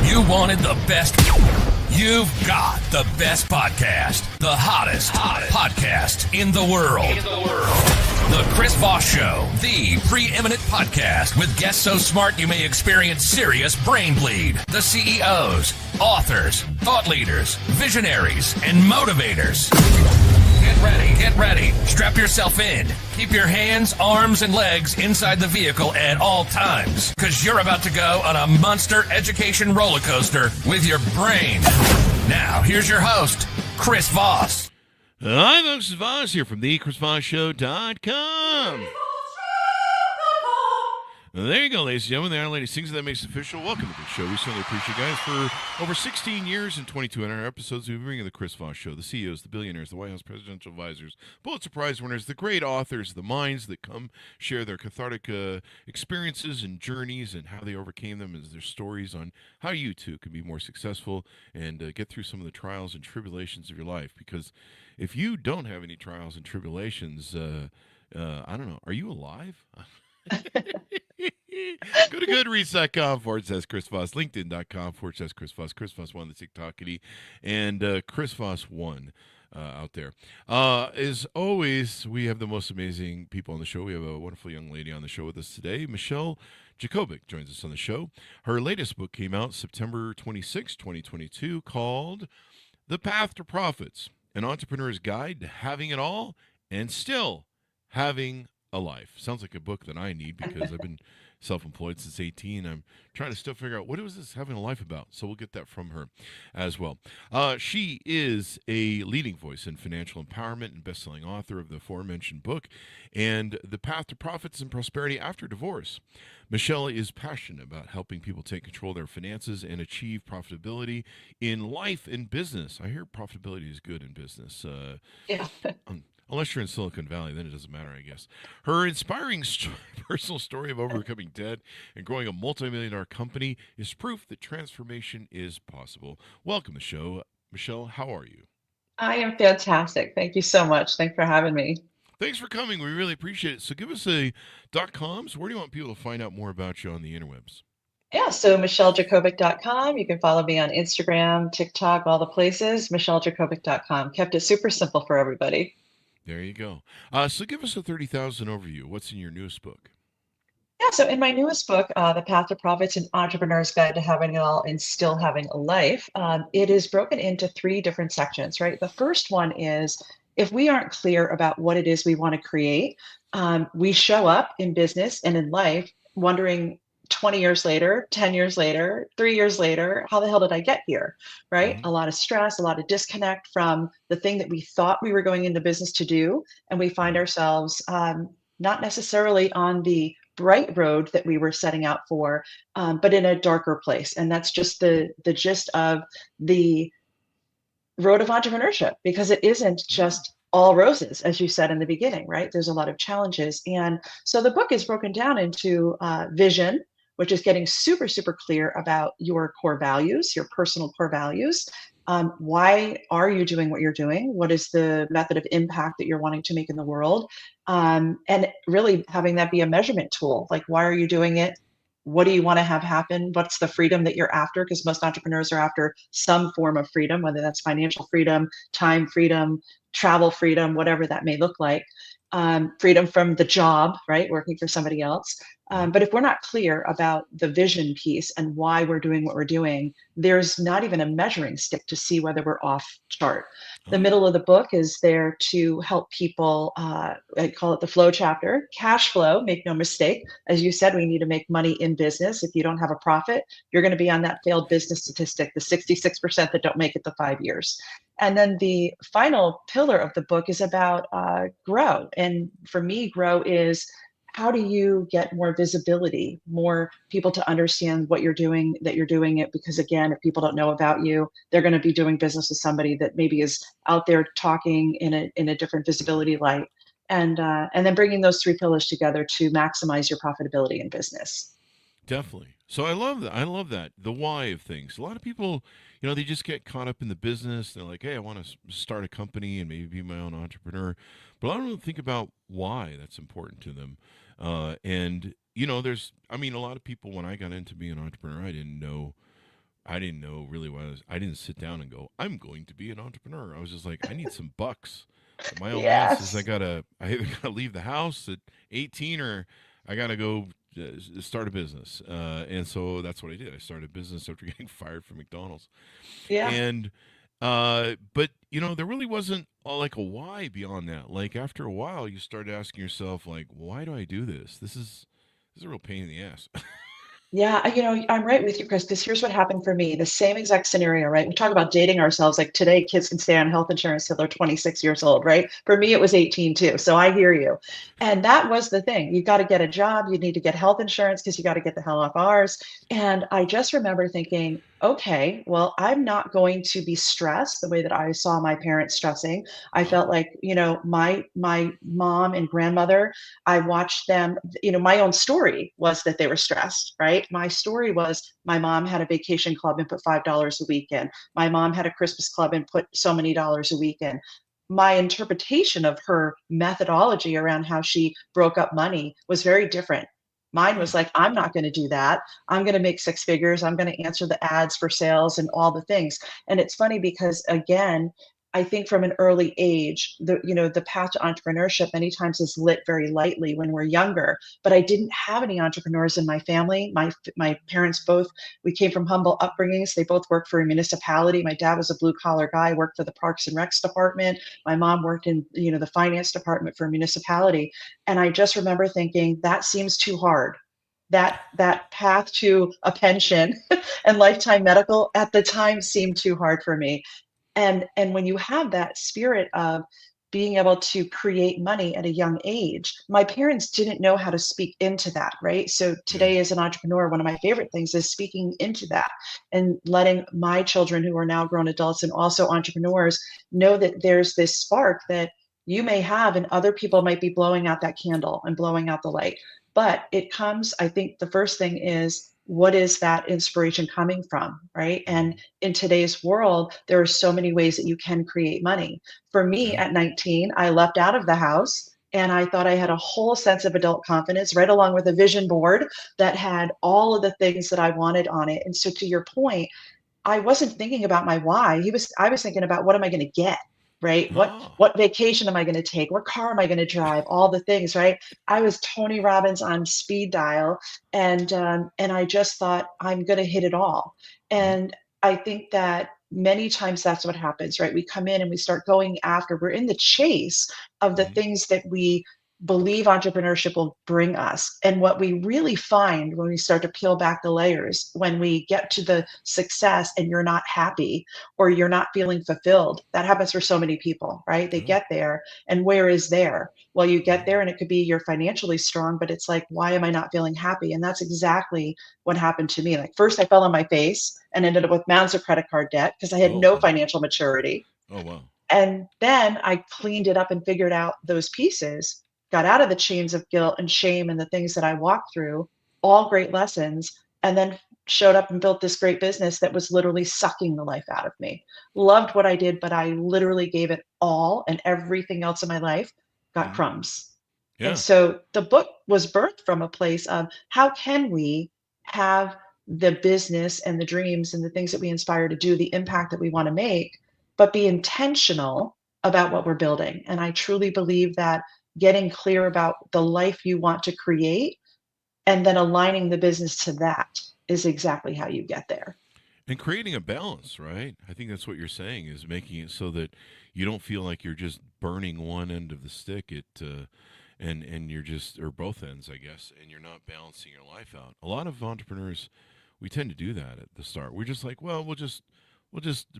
You wanted the best. You've got the best podcast. The hottest podcast in the world. The Chris Voss Show, the preeminent podcast with guests so smart you may experience serious brain bleed. The CEOs, authors, thought leaders, visionaries, and motivators. Get ready. Strap yourself in. Keep your hands, arms, and legs inside the vehicle at all times, because you're about to go on a monster education roller coaster with your brain. Now, here's your host, Chris Voss. Hi, folks. This is Voss here from thechrisvossshow.com. There you go, ladies and gentlemen. The Iron Lady sings that makes it official. Welcome to the show. We certainly appreciate you guys. For over 16 years and 2,200 episodes, we've been bringing the Chris Voss Show, the CEOs, the billionaires, the White House presidential advisors, Pulitzer Prize winners, the great authors, the minds that come share their cathartic experiences and journeys and how they overcame them, as their stories on how you, too, can be more successful and get through some of the trials and tribulations of your life. Because if you don't have any trials and tribulations, I don't know, are you alive? Go to goodreads.com/Chris Voss, LinkedIn.com/Chris Voss, Chris Voss 1, the TikTokity, and Chris Voss 1 out there. As always, we have the most amazing people on the show. We have a wonderful young lady on the show with us today. Michelle Jacobik joins us on the show. Her latest book came out September 26, 2022, called The Path to Profits, an entrepreneur's guide to having it all and still having a life. Sounds like a book that I need, because I've been self-employed since 18. I'm trying to still figure out what was this having a life about. So we'll get that from her as well. She is a leading voice in financial empowerment and best-selling author of the aforementioned book and The Path to Profits and Prosperity After Divorce. Michelle is passionate about helping people take control of their finances and achieve profitability in life and business. I hear profitability is good in business. Yeah. Unless you're in Silicon Valley, then it doesn't matter, I guess. Her inspiring personal story of overcoming debt and growing a multi-million-dollar company is proof that transformation is possible. Welcome to the show. Michelle, how are you? I am fantastic. Thank you so much. Thanks for having me. Thanks for coming. We really appreciate it. So give us a .coms. Where do you want people to find out more about you on the interwebs? Yeah, so michellejacobik.com. You can follow me on Instagram, TikTok, all the places. michellejacobik.com. Kept it super simple for everybody. There you go. So give us a 30,000 overview. What's in your newest book? Yeah, so in my newest book, The Path to Profits, an Entrepreneur's Guide to Having It All and Still Having a Life, it is broken into 3 different sections, right? The first one is, if we aren't clear about what it is we want to create, we show up in business and in life wondering 20 years later, 10 years later, 3 years later, how the hell did I get here, right? Mm-hmm. A lot of stress, a lot of disconnect from the thing that we thought we were going into business to do. And we find ourselves not necessarily on the bright road that we were setting out for, but in a darker place. And that's just the gist of the road of entrepreneurship, because it isn't just all roses, as you said in the beginning, right? There's a lot of challenges. And so the book is broken down into vision, which is getting super, super clear about your core values, your personal core values. Why are you doing what you're doing? What is the method of impact that you're wanting to make in the world? And really having that be a measurement tool. Like, why are you doing it? What do you want to have happen? What's the freedom that you're after? Because most entrepreneurs are after some form of freedom, whether that's financial freedom, time freedom, travel freedom, whatever that may look like. Freedom from the job, right? Working for somebody else. But if we're not clear about the vision piece and why we're doing what we're doing, there's not even a measuring stick to see whether we're off chart. The middle of the book is there to help people, I call it the flow chapter, cash flow, make no mistake. As you said, we need to make money in business. If you don't have a profit, you're going to be on that failed business statistic, the 66% that don't make it to 5 years. And then the final pillar of the book is about grow. And for me, grow is, how do you get more visibility, more people to understand what you're doing, that you're doing it? Because again, if people don't know about you, they're going to be doing business with somebody that maybe is out there talking in a different visibility light. And then bringing those 3 pillars together to maximize your profitability in business. Definitely. So I love that. I love that. The why of things. A lot of people, they just get caught up in the business. They're like, hey, I want to start a company and maybe be my own entrepreneur. But I don't really think about why that's important to them. And, a lot of people, when I got into being an entrepreneur, I didn't know I didn't know really what I didn't sit down and go, I'm going to be an entrepreneur. I was just like, I need some bucks. My old man says I Yes. gotta, I either gotta leave the house at 18 or I gotta go start a business. And so that's what I did. I started a business after getting fired from McDonald's. Yeah. And but there really wasn't like a why beyond that. Like after a while, you started asking yourself, like, why do I do this? This is a real pain in the ass. Yeah, I'm right with you, Chris, because here's what happened for me. The same exact scenario, right? We talk about dating ourselves. Like today, kids can stay on health insurance till they're 26 years old, right? For me, it was 18 too. So I hear you. And that was the thing. You got to get a job. You need to get health insurance because you got to get the hell off ours. And I just remember thinking, okay, well, I'm not going to be stressed the way that I saw my parents stressing. I Uh-huh. felt like, my mom and grandmother, I watched them, my own story was that they were stressed, right? My story was my mom had a vacation club and put $5 a week in. My mom had a Christmas club and put so many dollars a week in. My interpretation of her methodology around how she broke up money was very different. Mine Hmm. was like, I'm not going to do that. I'm going to make six figures. I'm going to answer the ads for sales and all the things. And it's funny because, again, I think from an early age, the path to entrepreneurship many times is lit very lightly when we're younger. But I didn't have any entrepreneurs in my family. My parents both, we came from humble upbringings. They both worked for a municipality. My dad was a blue collar guy, worked for the Parks and Recs department. My mom worked in the finance department for a municipality. And I just remember thinking that seems too hard. That path to a pension and lifetime medical at the time seemed too hard for me. And when you have that spirit of being able to create money at a young age, my parents didn't know how to speak into that, right? So Yeah. today as an entrepreneur, one of my favorite things is speaking into that and letting my children, who are now grown adults and also entrepreneurs, know that there's this spark that you may have and other people might be blowing out that candle and blowing out the light. But it comes, I think the first thing is, what is that inspiration coming from, right? Hmm. And in today's world, there are so many ways that you can create money. For me Yeah. at 19, I left out of the house and I thought I had a whole sense of adult confidence, right along with a vision board that had all of the things that I wanted on it. And so to your point, I wasn't thinking about my why. I was thinking about what am I going to get? Right? What Oh. what vacation am I going to take? What car am I going to drive? All the things, right? I was Tony Robbins on speed dial, and I just thought I'm going to hit it all. Hmm. And I think that many times that's what happens, right? We come in and we start going after. We're in the chase of the Hmm. things that we believe entrepreneurship will bring us. And what we really find when we start to peel back the layers, when we get to the success and you're not happy or you're not feeling fulfilled, that happens for so many people, right? They Yeah. get there and where is there? Well, you get Hmm. there and it could be you're financially strong, but it's like, why am I not feeling happy? And that's exactly what happened to me. Like, first, I fell on my face and ended up with mounds of credit card debt because I had Oh no wow. financial maturity. Oh wow. And then I cleaned it up and figured out those pieces, got out of the chains of guilt and shame and the things that I walked through, all great lessons, and then showed up and built this great business that was literally sucking the life out of me. Loved what I did, but I literally gave it all, and everything else in my life got Hmm. crumbs. And Yeah. so the book was birthed from a place of how can we have the business and the dreams and the things that we inspire to do, the impact that we want to make, but be intentional about what we're building. And I truly believe that getting clear about the life you want to create and then aligning the business to that is exactly how you get there. And creating a balance, right? I think that's what you're saying is making it so that you don't feel like you're just burning one end of the stick. And you're just or both ends, I guess, and you're not balancing your life out. A lot of entrepreneurs, we tend to do that at the start. We're just like, well, we'll just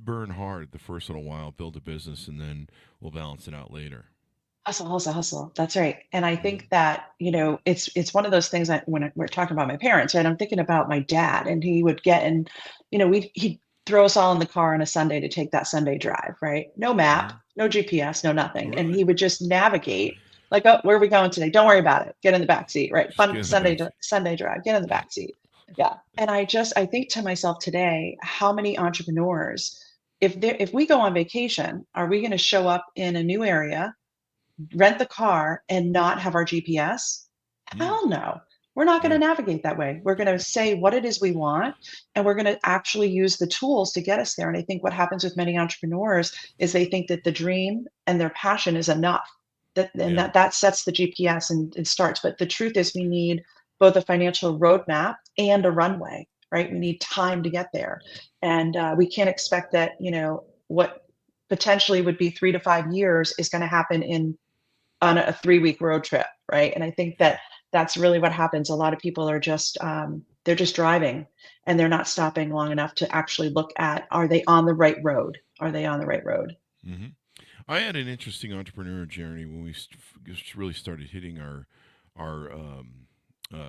burn hard the first little while, build a business, and then we'll balance it out later. Hustle, hustle, hustle. That's right. And I Yeah. think that, it's one of those things that when we're talking about my parents, right? I'm thinking about my dad and he would get and, he'd throw us all in the car on a Sunday to take that Sunday drive, right? No map, Hmm. no GPS, no Oh, nothing. And really? he would just navigate like, oh, where are we going today? Don't worry about it. Get in the back seat, right? Just Fun get in the Sunday, backseat. Sunday drive, get in the back seat. Yeah. And I think to myself today, how many entrepreneurs, if we go on vacation, are we going to show up in a new area, rent the car and not have our GPS? Mm. Hell no. We're not going Yeah. to navigate that way. We're going to say what it is we want, and we're going to actually use the tools to get us there. And I think what happens with many entrepreneurs is they think that the dream and their passion is enough. Yeah. That sets the GPS and starts. But the truth is, we need both a financial roadmap and a runway, right? We need time to get there, and we can't expect that what potentially would be 3 to 5 years is going to happen in on a 3 week road trip, right? And I think Yeah. that that's really what happens. A lot of people are just they're just driving, and they're not stopping long enough to actually look at, are they on the right road? Are they on the right road? Hmm. I had an interesting entrepreneur journey when we really started hitting our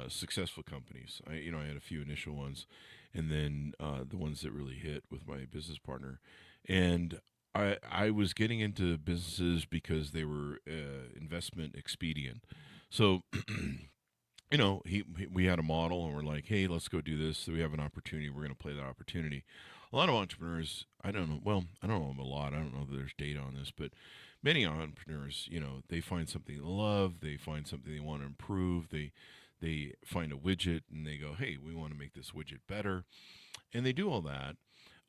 successful companies. I had a few initial ones, and then the ones that really hit with my business partner, and I was getting into businesses because they were investment expedient. So we had a model, and we're like, hey, let's go do this. So we have an opportunity. We're going to play that opportunity. A lot of entrepreneurs, I don't know. Well, I don't know them a lot. I don't know that there's data on this, but many entrepreneurs, they find something they love. They find something they want to improve. They find a widget and they go, hey, we want to make this widget better, and they do all that.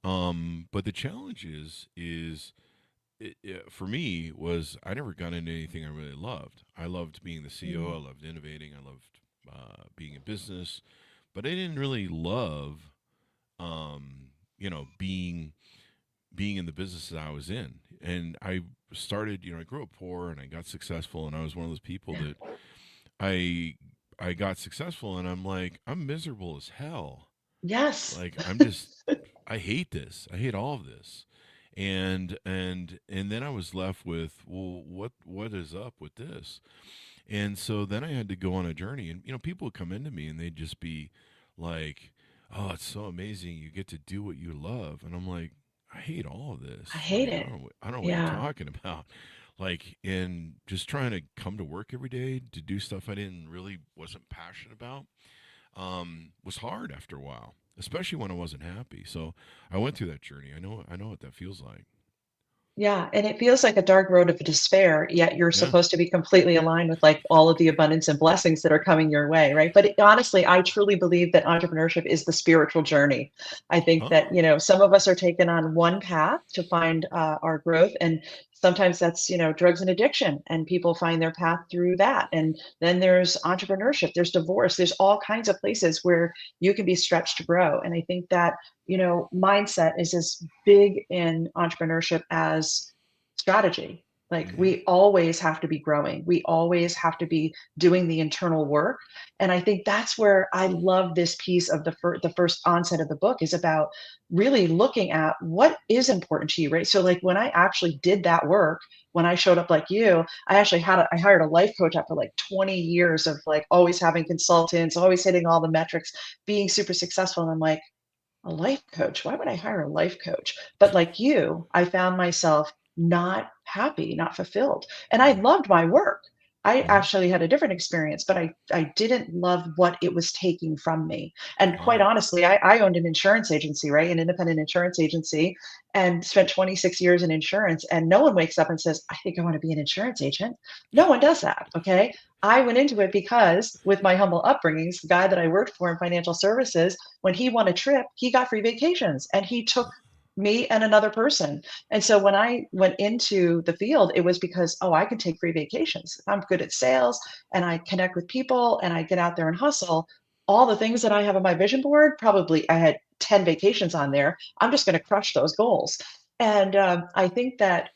But the challenge is for me was I never got into anything I really loved. I loved being the CEO. Mm. I loved innovating. I loved being in business, but I didn't really love, being in the business that I was in. And I started, I grew up poor and I got successful, and I was one of those people Yeah. that I I got successful, and I'm like, I'm miserable as hell. Yes. Like I hate this. I hate all of this. And then I was left with, well, what is up with this? And so then I had to go on a journey, and people would come into me and they'd just be like, "Oh, it's so amazing! You get to do what you love." And I'm like, "I hate all of I this. hate Like, it. I don't know what you're Yeah. talking about." Like, and just trying to come to work every day to do stuff I didn't really wasn't passionate about, was hard after a while, especially when I wasn't happy. So I went through that journey. I know what that feels like. Yeah, and it feels like a dark road of despair, yet you're Yeah. supposed to be completely aligned with like all of the abundance and blessings that are coming your way, right? But honestly, I truly believe that entrepreneurship is the spiritual journey. I think that, Oh. some of us are taken on one path to find our growth, and sometimes that's, drugs and addiction, and people find their path through that. And then there's entrepreneurship, there's divorce, there's all kinds of places where you can be stretched to grow. And I think that mindset is as big in entrepreneurship as strategy. Like, Hmm. we always have to be growing. We always have to be doing the internal work. And I think that's where I love this piece of the first onset of the book is about really looking at what is important to you, right? So like when I actually did that work, when I showed up like you, I hired a life coach after like 20 years of like always having consultants, always hitting all the metrics, being super successful. And I'm like, a life coach? Why would I hire a life coach? But like you, I found myself not happy, not fulfilled. And I Yeah. loved my work. I Hmm. actually had a different experience, but I didn't love what it was taking from me. And quite Oh. honestly, I owned an insurance agency, right? An independent insurance agency, and spent 26 years in insurance. And no one wakes up and says, I think I want to be an insurance agent. No one does that. Okay. I went into it because, with my humble upbringings, the guy that I worked for in financial services, when he won a trip, he got free vacations, and he took me and another person. And so when I went into the field, it was because, oh, I can take free vacations. I'm good at sales, and I connect with people, and I get out there and hustle. All the things that I have on my vision board, probably I had 10 vacations on there. I'm just going to crush those goals. And I think that,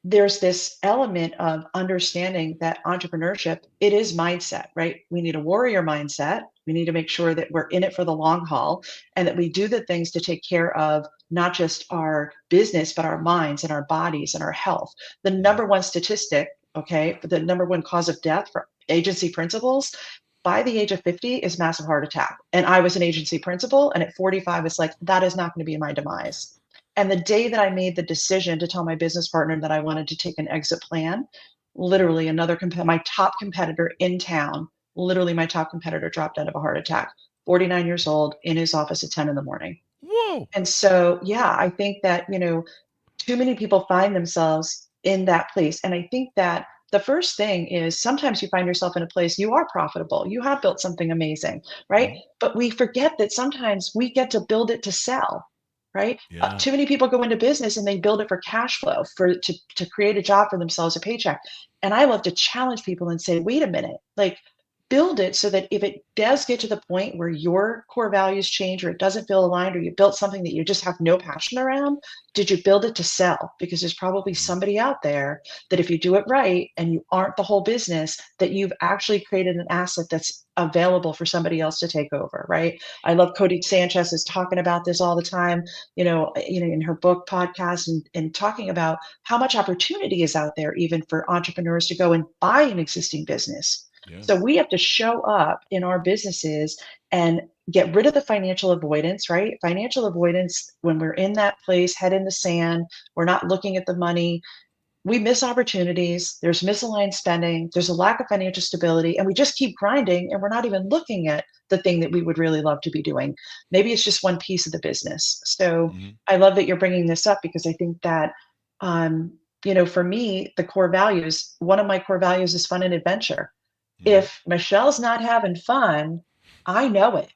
there's this element of understanding that entrepreneurship, it is mindset, right? We need a warrior mindset. We need to make sure that we're in it for the long haul, and that we do the things to take care of not just our business, but our minds and our bodies and our health. The Hmm. number one statistic, okay, the number one cause of death for agency principals by the age of 50 is massive heart attack. And I was an agency principal, and at 45, it's like, that is not going to be my demise. And the day that I made the decision to tell my business partner that I wanted to take an exit plan, literally my top competitor in town, literally my top competitor dropped out of a heart attack, 49 years old, in his office at 10 in the morning. Whoa. And so, yeah, I think that, too many people find themselves in that place. And I think that the first thing is sometimes you find yourself in a place you are profitable, you have built something amazing, right? Mhm. But we forget that sometimes we get to build it to sell, right? Yeah. Too many people go into business and they build it for cash flow, to create a job for themselves, a paycheck. And I love to challenge people and say, wait a minute, like build it so that if it does get to the point where your core values change or it doesn't feel aligned or you built something that you just have no passion around, did you build it to sell? Because there's probably Mhm. somebody out there that if you do it right and you aren't the whole business, that you've actually created an asset that's available for somebody else to take over, right? I love Cody Sanchez is talking about this all the time, in her book, podcast, and talking about how much opportunity is out there even for entrepreneurs to go and buy an existing business. Yeah. So we have to show up in our businesses and get rid of the financial avoidance, right? Financial avoidance, when we're in that place, head in the sand, we're not looking at the money, we miss opportunities, there's misaligned spending, there's a lack of financial stability, and we just keep grinding and we're not even looking at the thing that we would really love to be doing. Maybe it's just one piece of the business. So Mhm. I love that you're bringing this up because I think that, for me, the core values, one of my core values is fun and adventure. Mhm. If Michelle's not having fun, I know it.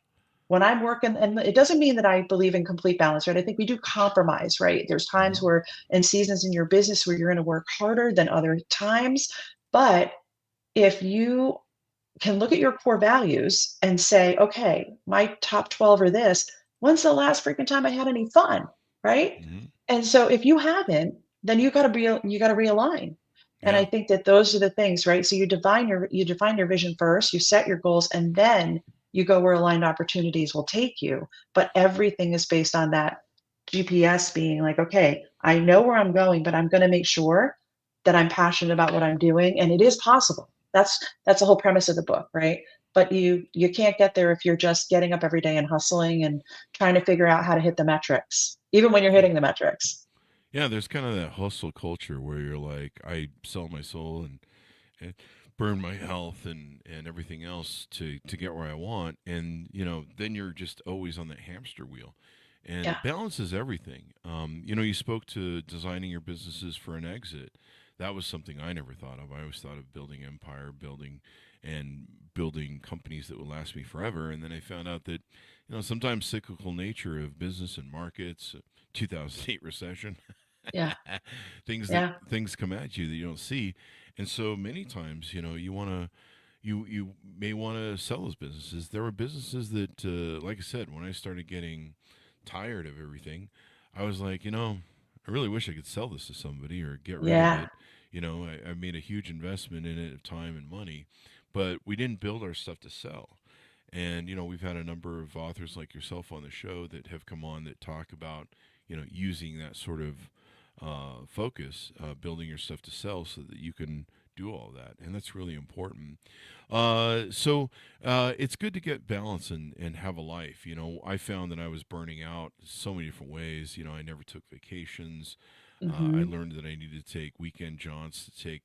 When I'm working, and it doesn't mean that I believe in complete balance, right? I think we do compromise, right? There's times Mhm. where, and seasons in your business where you're going to work harder than other times. But if you can look at your core values and say, okay, my top 12 are this. When's the last freaking time I had any fun? Right. Mhm. And so if you haven't, then you got to realign. And I Yeah. think that those are the things, right? So you define your vision first, you set your goals, and then you go where aligned opportunities will take you. But everything is based on that GPS being like, okay, I know where I'm going, but I'm going to make sure that I'm passionate about what I'm doing. And it is possible. That's the whole premise of the book, right? But you can't get there if you're just getting up every day and hustling and trying to figure out how to hit the metrics, even when you're Yeah. hitting the metrics. Yeah, there's kind of that hustle culture where you're like, I sell my soul and burn my health and everything else to get where I want, and then you're just always on that hamster wheel. Yeah. And balance is everything. You spoke to designing your businesses for an exit. That was something I never thought of. I always thought of building empire, building companies that would last me forever. And then I found out that, sometimes cyclical nature of business and markets, 2008 recession, Yeah. things Yeah. come at you that you don't see, and so many times you want to you may want to sell those businesses. There were businesses that, like I said, when I started getting tired of everything, I was like, I really wish I could sell this to somebody or get rid of Yeah. it. I made a huge investment in it of time and money, but we didn't build our stuff to sell. And we've had a number of authors like yourself on the show that have come on that talk about using that sort of focus, building your stuff to sell so that you can do all that, and that's really important. So it's good to get balance and have a life. I found that I was burning out so many different ways. I never took vacations. I Hmm. learned that I needed to take weekend jaunts to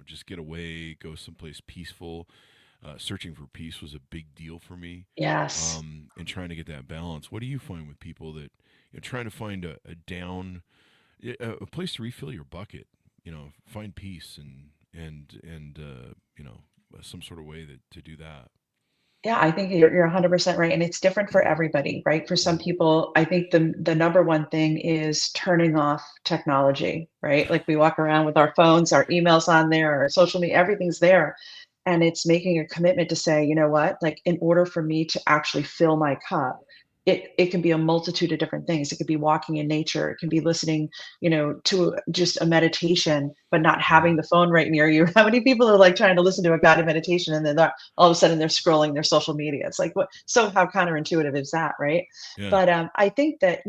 just get away, go someplace peaceful. Searching for peace was a big deal for me, Yes. and trying to get that balance. What do you find with people that trying to find a down a place to refill your bucket? Find peace and some sort of way to do that. Yeah, I think you're 100% right, and it's different for everybody, right? For some Mhm. people, I think the number one thing is turning off technology, right? Like we walk around with our phones, our emails on there, our social media, everything's there. And it's making a commitment to say, you know what, like in order for me to actually fill my cup, it can be a multitude of different things. It could be walking in nature, it can be listening, to just a meditation, but not having Mhm. the phone right near you. How many people are like trying to listen to a guided meditation and then all of a sudden they're scrolling their social media? It's like what, so how counterintuitive is that, right? Yeah. But I think that,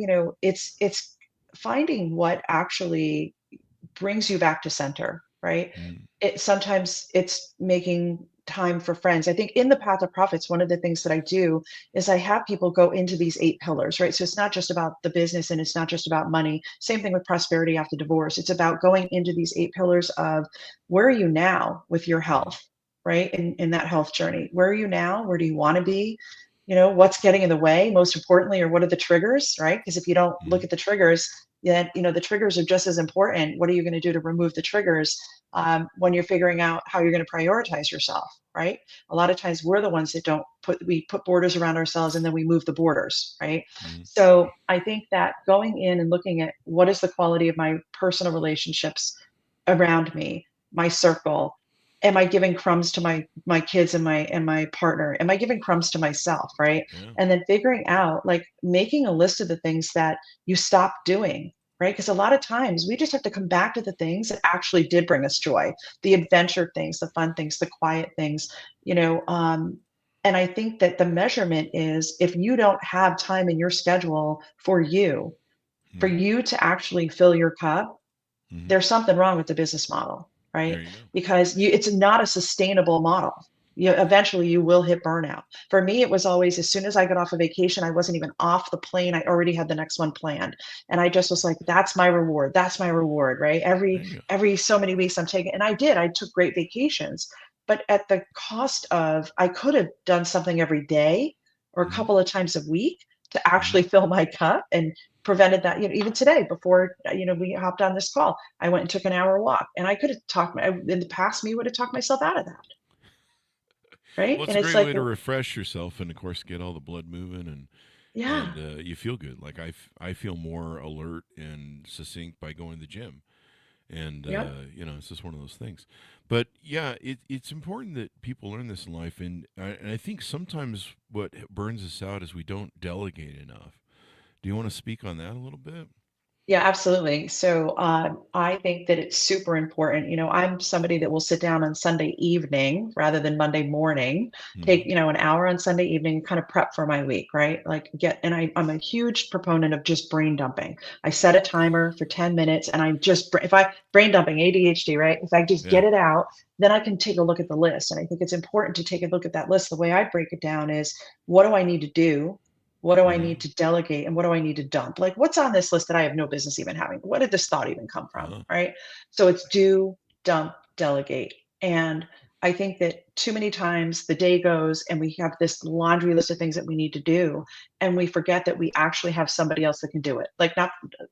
it's finding what actually brings you back to center, right? Mhm. Sometimes it's making time for friends. I think in the Path of Profits, one of the things that I do is I have people go into these 8 pillars, right? So it's not just about the business and it's not just about money. Same thing with prosperity after divorce. It's about going into these 8 pillars of where are you now with your Mhm. health, right? In that health journey. Where are you now? Where do you want to be? what's getting in the way, most importantly, or what are the triggers, right? Because if you don't look Mhm. at the triggers, then, the triggers are just as important. What are you going to do to remove the triggers when you're figuring out how you're going to prioritize yourself, right? A lot of times we're the ones that we put borders around ourselves and then we move the borders, right? Mhm. So I think that going in and looking at what is the quality of my personal relationships around me, my circle, am I giving crumbs to my kids and my partner? Am I giving crumbs to myself, right? Yeah. And then figuring out, like, making a list of the things that you stop doing, right? Because a lot of times we just have to come back to the things that actually did bring us joy, the adventure things, the fun things, the quiet things, you know. And I think that the measurement is, if you don't have time in your schedule for Mhm. you to actually fill your cup, Mhm. there's something wrong with the business model, right? There you go. Because it's not a sustainable model. Eventually you will hit burnout. For me, it was always, as soon as I got off a vacation, I wasn't even off the plane. I already had the next one planned. And I just was like, that's my reward. That's my reward, right? There you go. Every so many weeks I'm taking, and I took great vacations, but at the cost of, I could have done something every day or a Mhm. couple of times a week to Mhm. actually fill my cup, and prevented that. Even today, before we hopped on this call, I went and took an hour walk, and I could have in the past, me would have talked myself out of that, right? Well, it's And a it's great like, way to refresh yourself, and of course, get all the blood moving, and yeah, you feel good. Like I feel more alert and succinct by going to the gym, and yep. it's just one of those things. But yeah, it's important that people learn this in life, and I think sometimes what burns us out is we don't delegate enough. Do you want to speak on that a little bit? Yeah, absolutely. So I think that it's super important. I'm somebody that will sit down on Sunday evening rather than Monday morning, take, Hmm. an hour on Sunday evening and kind of prep for my week, right? Like, I'm a huge proponent of just brain dumping. I set a timer for 10 minutes, and if I brain dumping, ADHD, right? If I just Yeah. get it out, then I can take a look at the list. And I think it's important to take a look at that list. The way I break it down is, what do I need to do? What do I need Hmm. to delegate, and what do I need to dump? Like, what's on this list that I have no business even having? What did this thought even come from? Uh, Right. So it's do, dump, delegate. And I think that too many times the day goes and we have this laundry list of things that we need to do. And we forget that we actually have somebody else that can do it. Like, not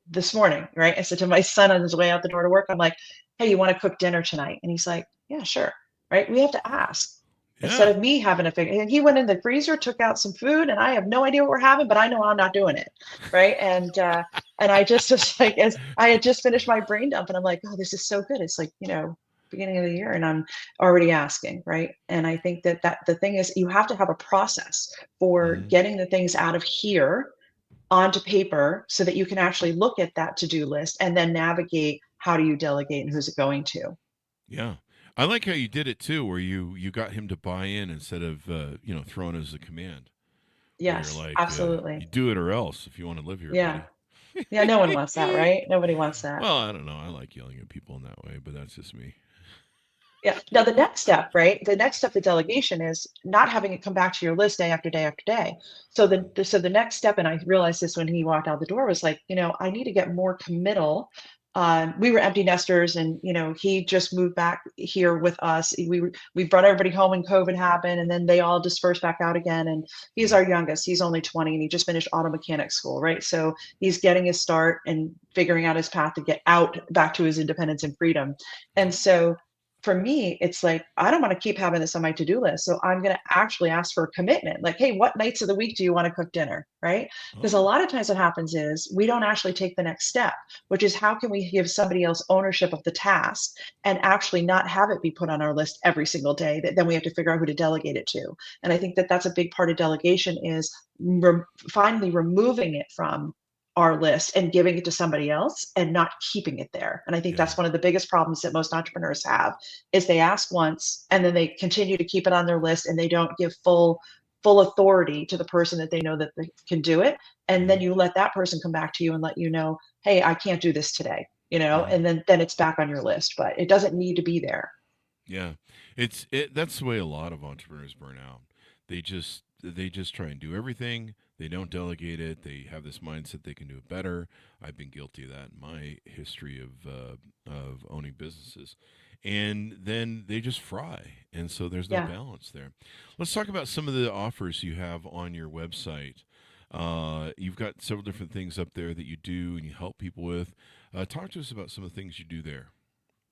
this morning, right? I said to my son on his way out the door to work, I'm like, hey, you want to cook dinner tonight? And he's like, yeah, sure. Right. We have to ask, instead yeah. of me having to figure. And he went in the freezer, took out some food, and I have no idea what we're having, but I know I'm not doing it, right? And I just was like, as I had just finished my brain dump, and I'm like, oh, this is so good. It's like, beginning of the year, and I'm already asking, right? And I think that the thing is, you have to have a process for Hmm. getting the things out of here onto paper, so that you can actually look at that to-do list and then navigate, how do you delegate and who's it going to. Yeah. I like how you did it too, where you got him to buy in instead of throwing it as a command. Where you're Yes, like, absolutely. you do it or else if you want to live here, Yeah. buddy. Yeah, no one wants that, right? Nobody wants that. Well, I don't know. I like yelling at people in that way, but that's just me. Yeah. Now the next step, right? The next step of delegation is not having it come back to your list day after day after day. So the next step, and I realized this when he walked out the door, was like, I need to get more committal. We were empty nesters, and he just moved back here with us. We brought everybody home when COVID happened, and then they all dispersed back out again. And he's Mm. our youngest. He's only 20, and he just finished auto mechanic school, right? So he's getting his start and figuring out his path to get out back to his independence and freedom. And so for me, it's like, I don't want to keep having this on my to-do list. So I'm going to actually ask for a commitment. Like, hey, what nights of the week do you want to cook dinner? Right? Because a Oh, lot of times what happens is we don't actually take the next step, which is, how can we give somebody else ownership of the task and actually not have it be put on our list every single day, that then we have to figure out who to delegate it to. And I think that that's a big part of delegation, is finally removing it from our list and giving it to somebody else, and not keeping it there. And I think yeah. that's one of the biggest problems that most entrepreneurs have, is they ask once and then they continue to keep it on their list, and they don't give full authority to the person that they know that they can do it. And Hmm. then you let that person come back to you and let you know, hey, I can't do this today, Hmm. and then it's back on your list, but it doesn't need to be there. Yeah. That's the way a lot of entrepreneurs burn out. They just try and do everything. They don't delegate it. They have this mindset they can do it better. I've been guilty of that in my history of owning businesses. and then they just fry. And so there's no Yeah. balance there. Let's talk about some of the offers you have on your website. You've got several different things up there that you do and you help people with. Talk to us about some of the things you do there.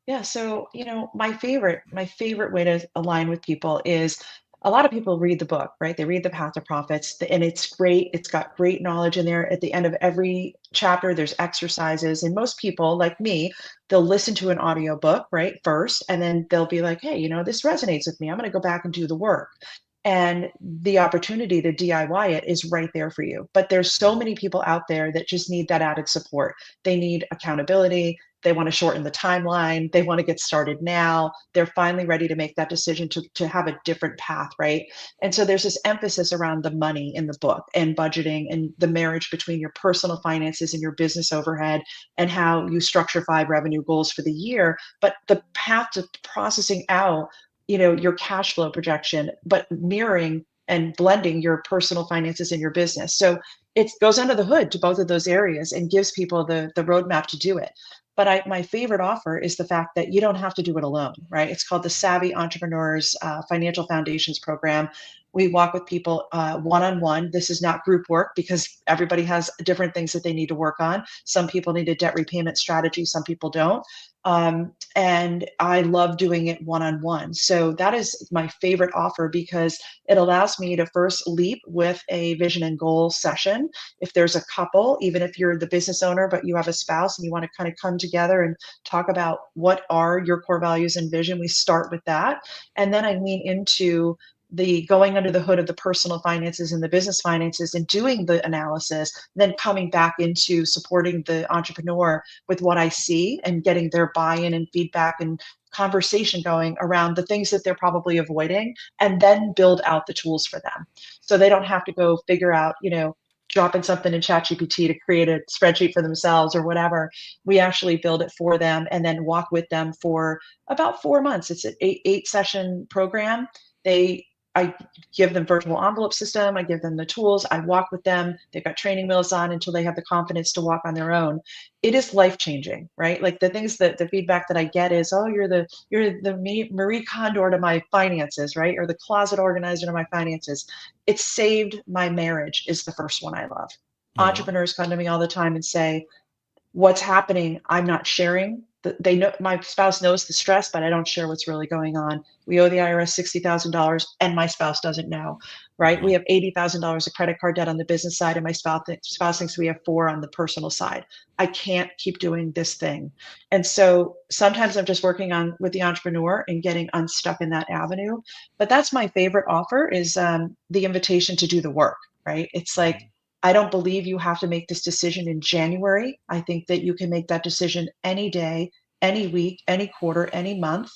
Yeah, so my favorite way to align with people is a lot of people read the book, right? They read The Path to Profits, and it's great. It's got great knowledge in there. At the end of every chapter, there's exercises, and most people, like me, they'll listen to an audiobook, right, first, and then they'll be like, "Hey, this resonates with me. I'm going to go back and do the work." And the opportunity to DIY it is right there for you. But there's so many people out there that just need that added support. They need accountability. They want to shorten the timeline. They want to get started now. They're finally ready to make that decision to have a different path, right? And so there's this emphasis around the money in the book and budgeting and the marriage between your personal finances and your business overhead and how you structure 5 revenue goals for the year. But the path to processing out, your cash flow projection, but mirroring and blending your personal finances and your business. So it goes under the hood to both of those areas and gives people the roadmap to do it. But my favorite offer is the fact that you don't have to do it alone, right? It's called the Savvy Entrepreneurs Financial Foundations Program. We walk with people one-on-one. This is not group work because everybody has different things that they need to work on. Some people need a debt repayment strategy, some people don't. And I love doing it one-on-one. So that is my favorite offer because it allows me to first leap with a vision and goal session. If there's a couple, even if you're the business owner, but you have a spouse and you want to kind of come together and talk about what are your core values and vision, we start with that. And then I lean into the going under the hood of the personal finances and the business finances and doing the analysis, then coming back into supporting the entrepreneur with what I see and getting their buy-in and feedback and conversation going around the things that they're probably avoiding, and then build out the tools for them. So they don't have to go figure out, dropping something in ChatGPT to create a spreadsheet for themselves or whatever. We actually build it for them and then walk with them for about 4 months. It's an eight session program. I give them virtual envelope system. I give them the tools. I walk with them. They've got training wheels on until they have the confidence to walk on their own. It is life changing, right? Like the feedback that I get is, oh, you're the Marie Kondo to my finances, right? Or the closet organizer to my finances. It saved my marriage is the first one I love. Oh, wow. Entrepreneurs come to me all the time and say, what's happening, I'm not sharing. They know my spouse knows the stress, but I don't share what's really going on. We owe the IRS $60,000 and my spouse doesn't know, right? We Wow. have $80,000 of credit card debt on the business side and my spouse thinks we have 4 on the personal side. I can't keep doing this thing. And so sometimes I'm just working on with the entrepreneur and getting unstuck in that avenue. But that's my favorite offer is the invitation to do the work, right? It's like, Mhm. I don't believe you have to make this decision in January. I think that you can make that decision any day, any week, any quarter, any month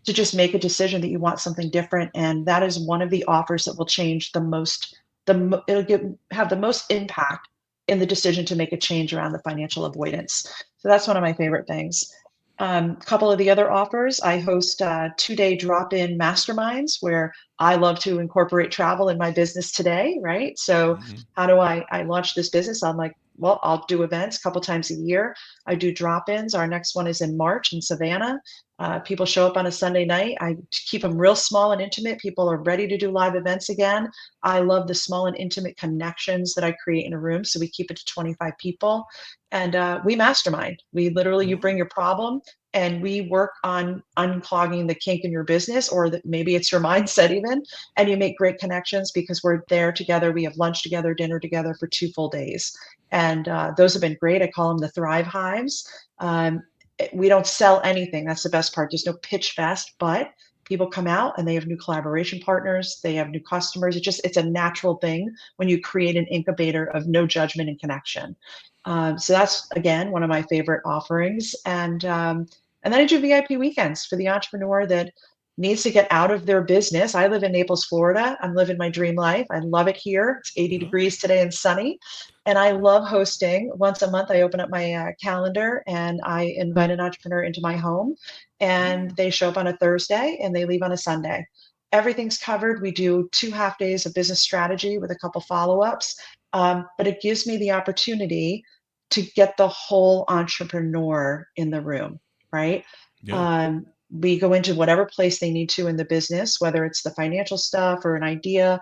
to just make a decision that you want something different. And that is one of the offers that will change the most, have the most impact in the decision to make a change around the financial avoidance. So that's one of my favorite things. A couple of the other offers, I host 2-day drop-in masterminds where I love to incorporate travel in my business today, right? So Mhm. how do I launch this business? I'm like, well, I'll do events a couple times a year. I do drop-ins. Our next one is in March in Savannah. People show up on a Sunday night. I keep them real small and intimate. People are ready to do live events again. I love the small and intimate connections that I create in a room. So we keep it to 25 people. And we mastermind. You Oh, bring your problem and we work on unclogging the kink in your business, or that maybe it's your mindset even, and you make great connections because we're there together. We have lunch together, dinner together for 2 full days. And those have been great. I call them the Thrive Hives. We don't sell anything. That's the best part. There's no pitch fest, but people come out and they have new collaboration partners. They have new customers. It's a natural thing when you create an incubator of no judgment and connection. So that's again one of my favorite offerings. And then I do VIP weekends for the entrepreneur that needs to get out of their business. I live in Naples, Florida. I'm living my dream life. I love it here. It's 80 oh. degrees today and sunny. And I love hosting. Once a month, I open up my calendar and I invite an entrepreneur into my home. And they show up on a Thursday and they leave on a Sunday. Everything's covered. We do 2 half days of business strategy with a couple follow ups. But it gives me the opportunity to get the whole entrepreneur in the room, right? Yeah. Um, We go into whatever place they need to in the business, whether it's the financial stuff or an idea.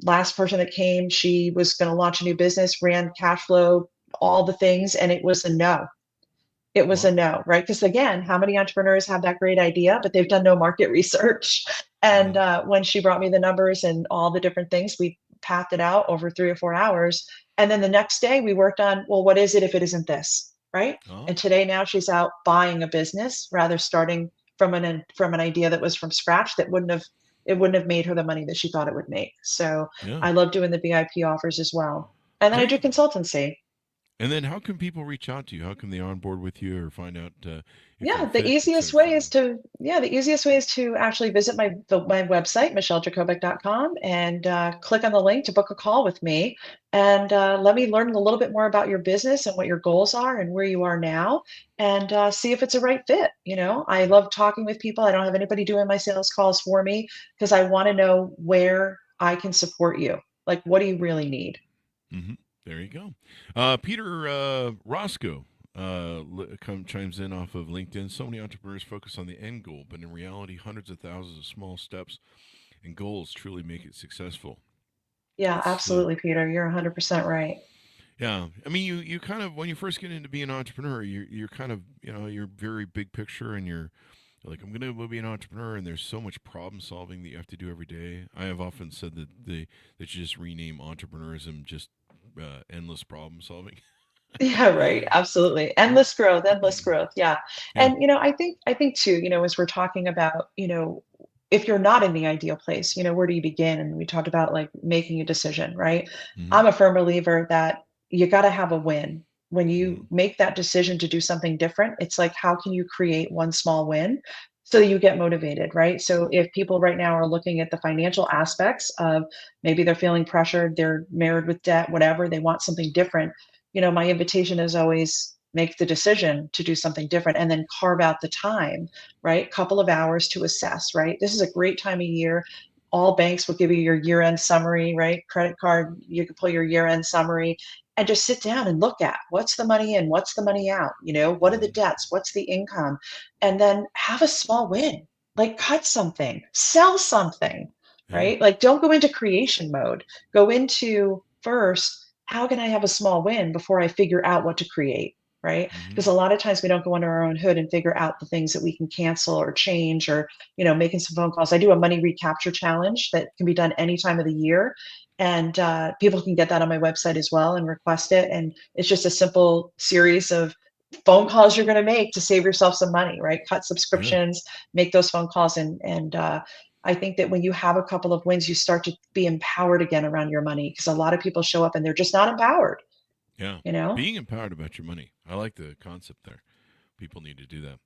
Last person that came, she was going to launch a new business, ran cash flow, all the things, and it was a no. It was a Wow. no, right? Because again, how many entrepreneurs have that great idea, but they've done no market research? And Yeah. when she brought me the numbers and all the different things, we pathed it out over 3 or 4 hours. And then the next day we worked on, well, what is it if it isn't this, right? And Oh, today now she's out buying a business, rather starting from an idea that was from scratch that wouldn't have made her the money that she thought it would make. So yeah. I love doing the VIP offers as well. And then I There do you go. consultancy. And then how can people reach out to you? How can they onboard with you or find out if you're Yeah, a fit, et cetera, the easiest way is to actually visit my website, michellejacobik.com, and click on the link to book a call with me, and let me learn a little bit more about your business and what your goals are and where you are now, and see if it's a right fit. I love talking with people. I don't have anybody doing my sales calls for me because I want to know where I can support you. Like, what do you really need? hmm There you go. Peter Roscoe chimes in off of LinkedIn. So many entrepreneurs focus on the end goal, but in reality, hundreds of thousands of small steps and goals truly make it successful. Yeah, It's absolutely, Peter. You're 100% right. Yeah. I mean, you kind of when you first get into being an entrepreneur, you're kind of you're very big picture, and you're like, I'm going to be an entrepreneur, and there's so much problem solving that you have to do every day. I have often said that you just rename entrepreneurism just endless problem solving. Yeah, right. Absolutely. Endless growth, endless growth. Yeah. Yeah. And I think too, as we're talking about, if you're not in the ideal place, where do you begin? And we talked about like making a decision, right? hmm I'm a firm believer that you got to have a win. When hmm you make that decision to do something different, it's like, how can you create one small win so you get motivated, right? So if people right now are looking at the financial aspects of maybe they're feeling pressured, they're married with debt, whatever, they want something different, my invitation is always make the decision to do something different and then carve out the time, right? Couple of hours to assess, right? This is a great time of year. All banks will give you your year-end summary, right? Credit card, you can pull your year-end summary and just sit down and look at what's the money in, what's the money out, what are the hmm debts, what's the income, and then have a small win, like cut something, sell something, Yeah. right? Like don't go into creation mode. Go into first, how can I have a small win before I figure out what to create? Right. hmm Because a lot of times we don't go under our own hood and figure out the things that we can cancel or change or, making some phone calls. I do a money recapture challenge that can be done any time of the year. And people can get that on my website as well and request it. And it's just a simple series of phone calls you're going to make to save yourself some money, right? Cut Yeah. subscriptions, make those phone calls, and I think that when you have a couple of wins, you start to be empowered again around your money because a lot of people show up and they're just not empowered, Yeah. you know? Being empowered about your money. I like the concept there. People need to do that.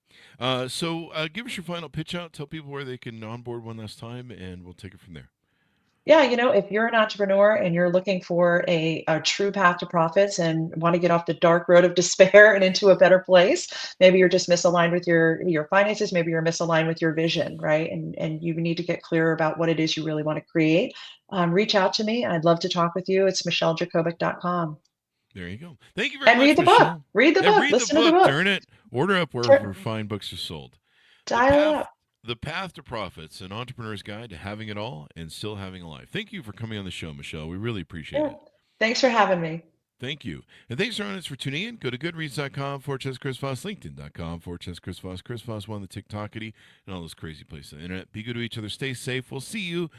Give us your final pitch out. Tell people where they can onboard one last time, and we'll take it from there. Yeah, if you're an entrepreneur and you're looking for a true path to profits and want to get off the dark road of despair and into a better place, maybe you're just misaligned with your finances, maybe you're misaligned with your vision, right? And you need to get clearer about what it is you really want to create. Reach out to me. I'd love to talk with you. It's michellejacobic.com. There you go. Thank you very And much, read the book. Michelle. Read the And book. read the Listen to the book. book. Turn it. Order up wherever Turn, fine books are sold. The dial it path. up. The Path to Profits, an entrepreneur's guide to having it all and still having a life. Thank you for coming on the show, Michelle. We really appreciate Yeah. it. Thanks for having me. Thank you. And thanks, audience, for tuning in. Go to goodreads.com/Chris Voss, LinkedIn.com/Chris Voss, Chris Voss, one, the TikTokity, and all those crazy places on the internet. Be good to each other. Stay safe. We'll see you